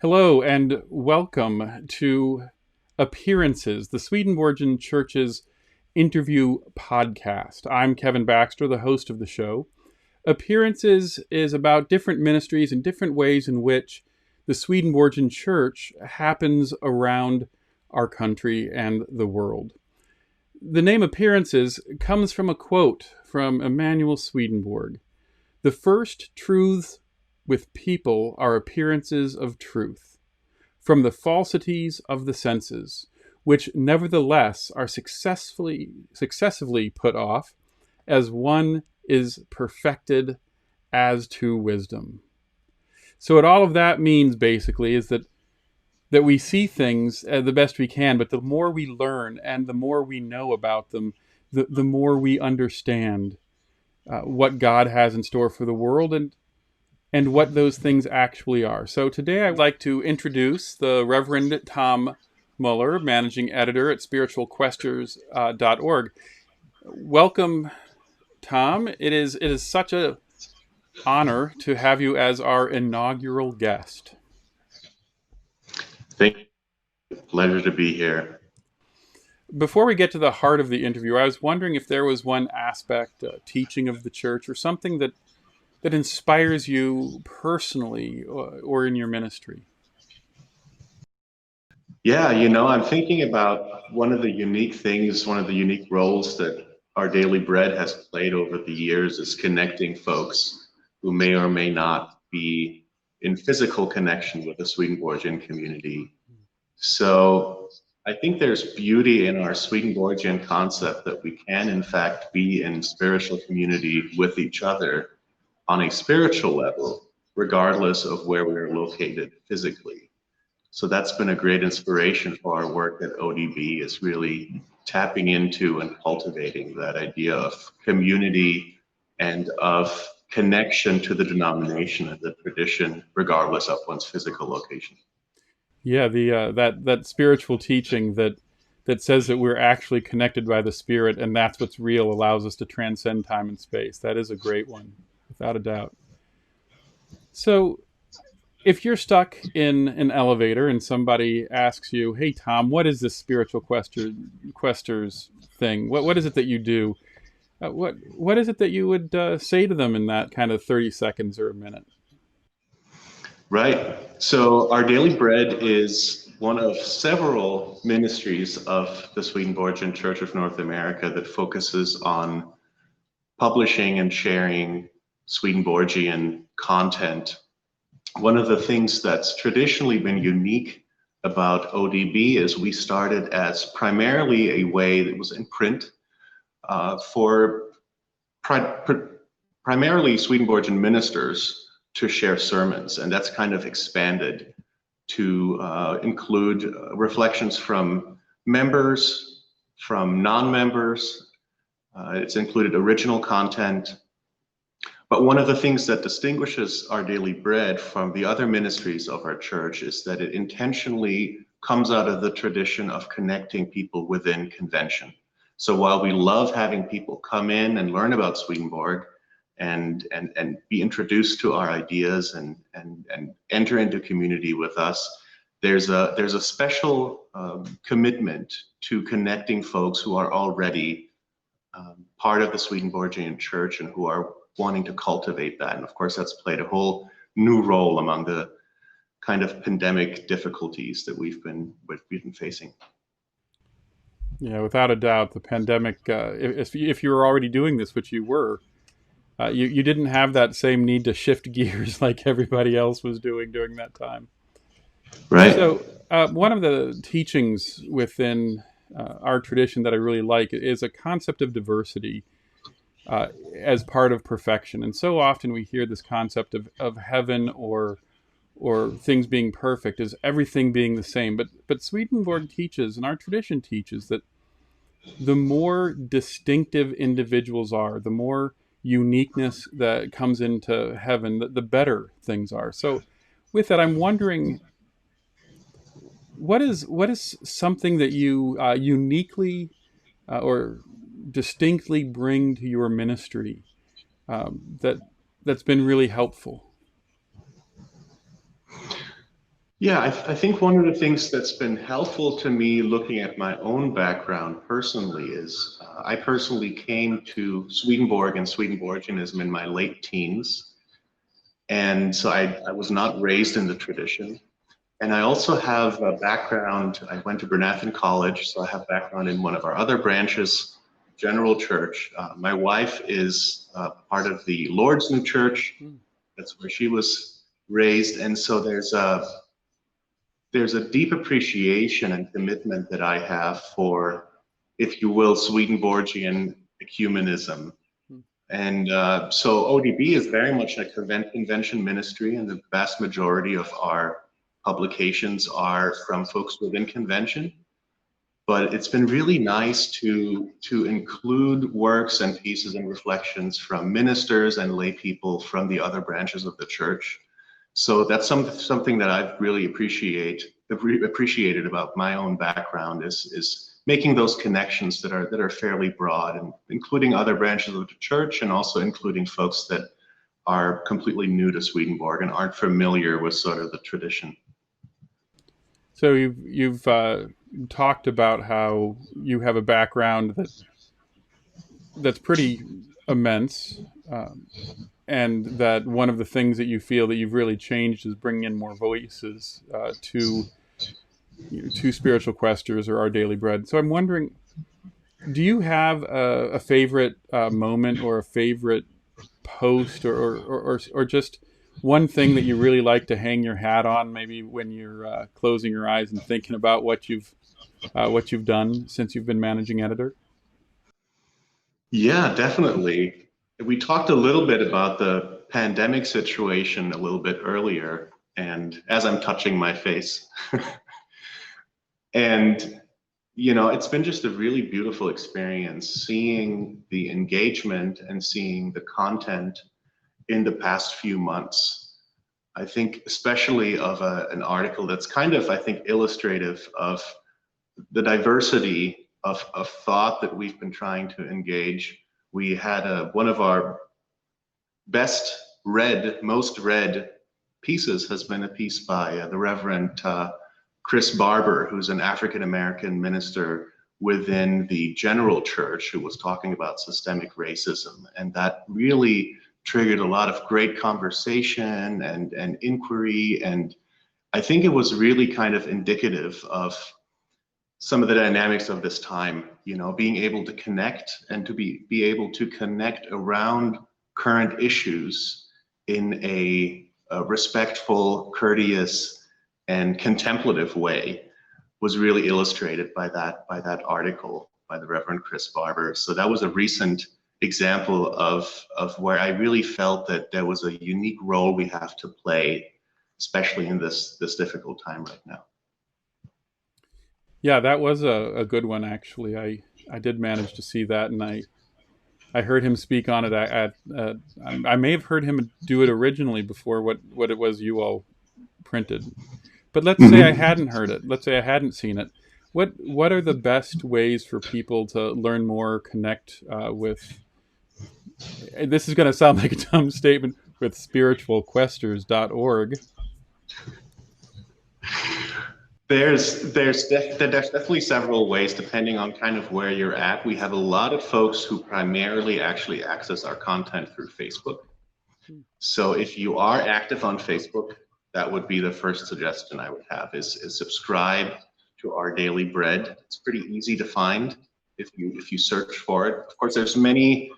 Hello and welcome to Appearances, the Swedenborgian Church's interview podcast. I'm Kevin Baxter, the host of the show. Appearances is about different ministries and different ways in which the Swedenborgian Church happens around our country and the world. The name Appearances comes from a quote from Emanuel Swedenborg. The first truths with people are appearances of truth, from the falsities of the senses, which nevertheless are successively put off, as one is perfected as to wisdom. So what all of that means basically is that we see things the best we can, but the more we learn and the more we know about them, the more we understand what God has in store for the world and what those things actually are. So today I'd like to introduce the Reverend Tom Muller, managing editor at spiritualquesters.org. Welcome, Tom. It is such an honor to have you as our inaugural guest. Thank you. Pleasure to be here. Before we get to the heart of the interview, I was wondering if there was one aspect, teaching of the church, or something that inspires you personally or in your ministry. Yeah, I'm thinking about one of the unique roles that our daily bread has played over the years is connecting folks who may or may not be in physical connection with the Swedenborgian community. So I think there's beauty in our Swedenborgian concept that we can, in fact, be in spiritual community with each other on a spiritual level, regardless of where we're located physically. So that's been a great inspiration for our work at ODB, is really tapping into and cultivating that idea of community and of connection to the denomination and the tradition, regardless of one's physical location. Yeah, the that spiritual teaching that says that we're actually connected by the Spirit, and that's what's real, allows us to transcend time and space. That is a great one, without a doubt. So, if you're stuck in an elevator and somebody asks you, "Hey, Tom, what is this questers thing? What is it that you do?" What is it that you would say to them in that kind of 30 seconds or a minute? Right. So our daily bread is one of several ministries of the Swedenborgian Church of North America that focuses on publishing and sharing Swedenborgian content. One of the things that's traditionally been unique about ODB is we started as primarily a way that was in print for primarily Swedenborgian ministers to share sermons, and that's kind of expanded to include reflections from members, from non-members. It's included original content. But one of the things that distinguishes our daily bread from the other ministries of our church is that it intentionally comes out of the tradition of connecting people within convention. So while we love having people come in and learn about Swedenborg and be introduced to our ideas and enter into community with us, there's a special commitment to connecting folks who are already part of the Swedenborgian Church and who are wanting to cultivate that. And of course, that's played a whole new role among the kind of pandemic difficulties that we've been facing. Yeah, without a doubt, the pandemic. If you were already doing this, which you were, you didn't have that same need to shift gears like everybody else was doing during that time. Right. So, one of the teachings within our tradition that I really like is a concept of diversity as part of perfection. And so often we hear this concept of heaven or things being perfect as everything being the same. But Swedenborg teaches, and our tradition teaches, that the more distinctive individuals are, the more uniqueness that comes into heaven, the better things are. So with that, I'm wondering, what is something that you uniquely or distinctly bring to your ministry that that's been really helpful? Yeah, I think one of the things that's been helpful to me looking at my own background personally is I personally came to Swedenborg and Swedenborgianism in my late teens. And so I was not raised in the tradition. And I also have a background, I went to Bernathen College, so I have background in one of our other branches, General Church. My wife is part of the Lord's New Church. That's where she was raised. And so there's a deep appreciation and commitment that I have for, if you will, Swedenborgian ecumenism. And so ODB is very much a convention ministry, and the vast majority of our publications are from folks within convention. But it's been really nice to include works and pieces and reflections from ministers and lay people from the other branches of the church. So that's something that I've really appreciated about my own background is making those connections that are fairly broad, and including other branches of the church, and also including folks that are completely new to Swedenborg and aren't familiar with sort of the tradition. So you've talked about how you have a background that's pretty immense, and that one of the things that you feel that you've really changed is bringing in more voices to Spiritual Questers or Our Daily Bread. So I'm wondering, do you have a favorite moment or a favorite post or just one thing that you really like to hang your hat on, maybe when you're closing your eyes and thinking about what you've done since you've been managing editor? Yeah, definitely. We talked a little bit about the pandemic situation a little bit earlier, and as I'm touching my face, and it's been just a really beautiful experience seeing the engagement and seeing the content in the past few months. I think especially of an article that's kind of, I think, illustrative of the diversity of thought that we've been trying to engage. We had one of our most read pieces has been a piece by the Reverend Chris Barber, who's an African American minister within the General Church, who was talking about systemic racism. And that really triggered a lot of great conversation and inquiry. And I think it was really kind of indicative of some of the dynamics of this time, being able to connect and to be able to connect around current issues in a respectful, courteous, and contemplative way was really illustrated by that article by the Reverend Chris Barber. So that was a recent example of where I really felt that there was a unique role we have to play, especially in this difficult time right now. Yeah, that was a good one, actually. I did manage to see that, and I heard him speak on it. I may have heard him do it originally before what it was you all printed. But let's say I hadn't heard it. Let's say I hadn't seen it. What are the best ways for people to learn more, connect with? And this is going to sound like a dumb statement, with spiritualquesters.org. There's definitely several ways depending on kind of where you're at. We have a lot of folks who primarily actually access our content through Facebook. So if you are active on Facebook, that would be the first suggestion I would have is subscribe to Our Daily Bread. It's pretty easy to find if you search for it. Of course, there's many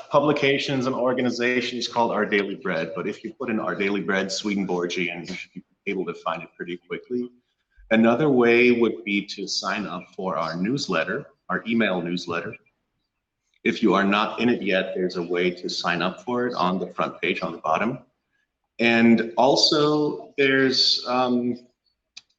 publications and organizations called Our Daily Bread, but if you put in Our Daily Bread Swedenborgian, you should be able to find it pretty quickly. Another way would be to sign up for our newsletter, our email newsletter. If you are not in it yet, there's a way to sign up for it on the front page on the bottom. And also there's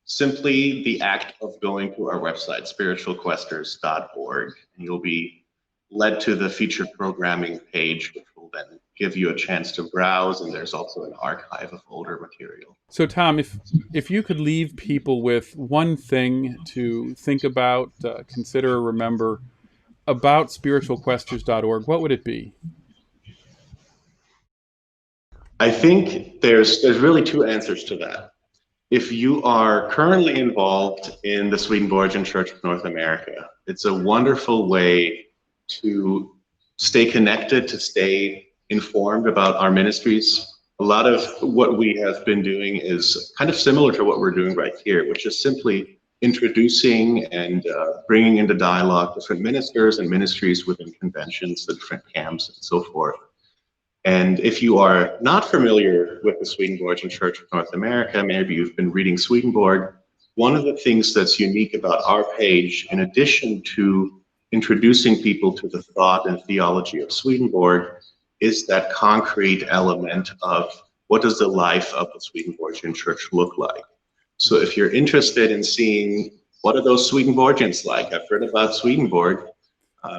simply the act of going to our website, spiritualquesters.org, and you'll be led to the featured programming page, which will then give you a chance to browse, and there's also an archive of older material. So, Tom, if you could leave people with one thing to think about, consider, or remember about spiritualquesters.org, what would it be? I think there's really two answers to that. If you are currently involved in the Swedenborgian Church of North America, it's a wonderful way to stay connected, to stay informed about our ministries. A lot of what we have been doing is kind of similar to what we're doing right here, which is simply introducing and bringing into dialogue different ministers and ministries within conventions, the different camps, and so forth. And if you are not familiar with the Swedenborgian Church of North America, maybe you've been reading Swedenborg, one of the things that's unique about our page, in addition to introducing people to the thought and theology of Swedenborg, is that concrete element of what does the life of the Swedenborgian Church look like. So if you're interested in seeing what are those Swedenborgians like, I've heard about Swedenborg,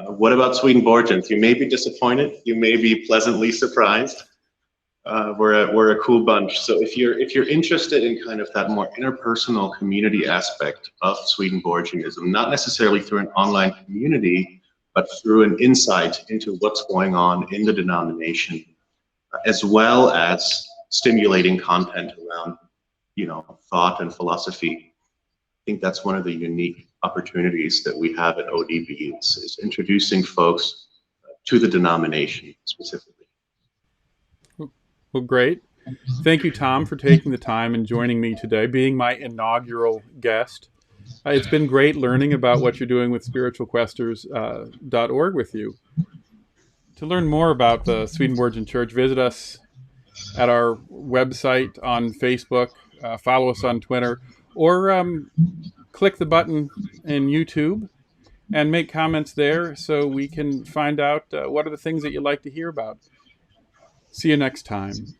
what about Swedenborgians? You may be disappointed. You may be pleasantly surprised. We're a cool bunch. So if you're interested in kind of that more interpersonal community aspect of Swedenborgianism, not necessarily through an online community, but through an insight into what's going on in the denomination, as well as stimulating content around, thought and philosophy. I think that's one of the unique opportunities that we have at ODB is introducing folks to the denomination specifically. Well, great. Thank you, Tom, for taking the time and joining me today, being my inaugural guest. It's been great learning about what you're doing with spiritualquesters.org with you. To learn more about the Swedenborgian Church, visit us at our website, on Facebook, follow us on Twitter, or click the button in YouTube and make comments there so we can find out what are the things that you'd like to hear about. See you next time.